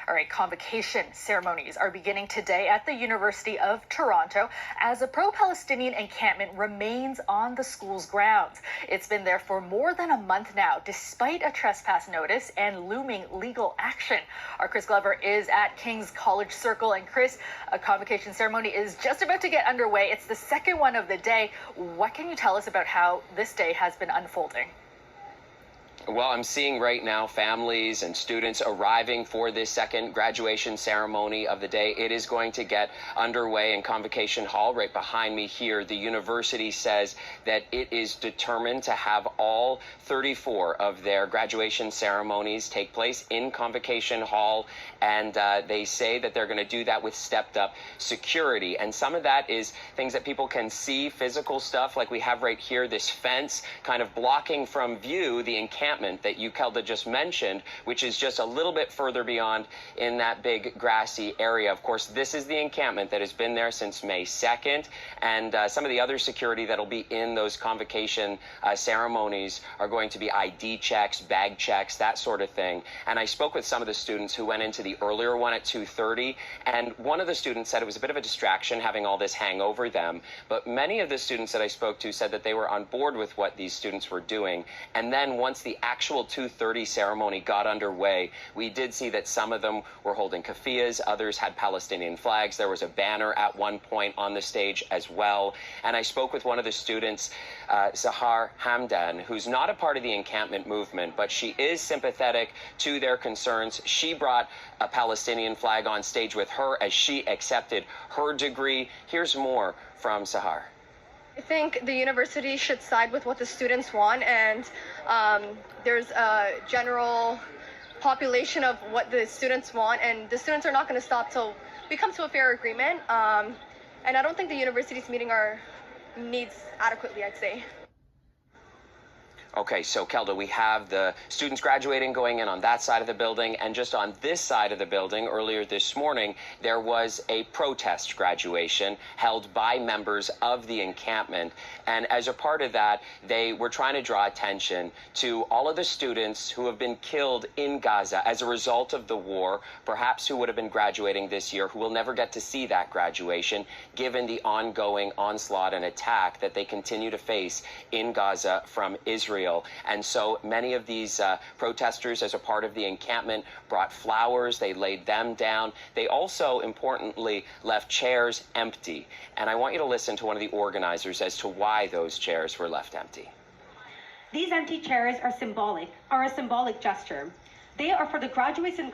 All right, convocation ceremonies are beginning today at the University of Toronto as a pro-Palestinian encampment remains on the school's grounds. It's been there for more than a month now, despite a trespass notice and looming legal action. Our Chris Glover is at King's College Circle. And Chris, a convocation ceremony is just about to get underway. It's the second one of the day. What can you tell us about how this day has been unfolding? Well, I'm seeing right now families and students arriving for this second graduation ceremony of the day. It is going to get underway in Convocation Hall right behind me here. The university says that it is determined to have all 34 of their graduation ceremonies take place in Convocation Hall. And they say that they're going to do that with stepped up security. And some of that is things that people can see, physical stuff like we have right here, this fence kind of blocking from view the encampment that you, Kelda, just mentioned, which is just a little bit further beyond in that big grassy area. Of course, this is the encampment that has been there since May 2nd, and some of the other security that'll be in those convocation ceremonies are going to be ID checks, bag checks, that sort of thing. And I spoke with some of the students who went into the earlier one at 2:30, and one of the students said it was a bit of a distraction having all this hang over them, but many of the students that I spoke to said that they were on board with what these students were doing. And then once the actual 2:30 ceremony got underway, we did see that some of them were holding keffiyehs, others had Palestinian flags. There was a banner at one point on the stage as well. And I spoke with one of the students, Sahar Hamdan, who's not a part of the encampment movement, but she is sympathetic to their concerns. She brought a Palestinian flag on stage with her as she accepted her degree. Here's more from Sahar. I think the university should side with what the students want, and there's a general population of what the students want, and the students are not going to stop till we come to a fair agreement. And I don't think the university is meeting our needs adequately, I'd say. Okay, so Kelda, we have the students graduating going in on that side of the building, and just on this side of the building earlier this morning, there was a protest graduation held by members of the encampment. And as a part of that, they were trying to draw attention to all of the students who have been killed in Gaza as a result of the war, perhaps who would have been graduating this year, who will never get to see that graduation, given the ongoing onslaught and attack that they continue to face in Gaza from Israel. And so many of these protesters, as a part of the encampment, brought flowers. They laid them down. They also, importantly, left chairs empty. And I want you to listen to one of the organizers as to why those chairs were left empty. These empty chairs are a symbolic gesture. They are for the graduates and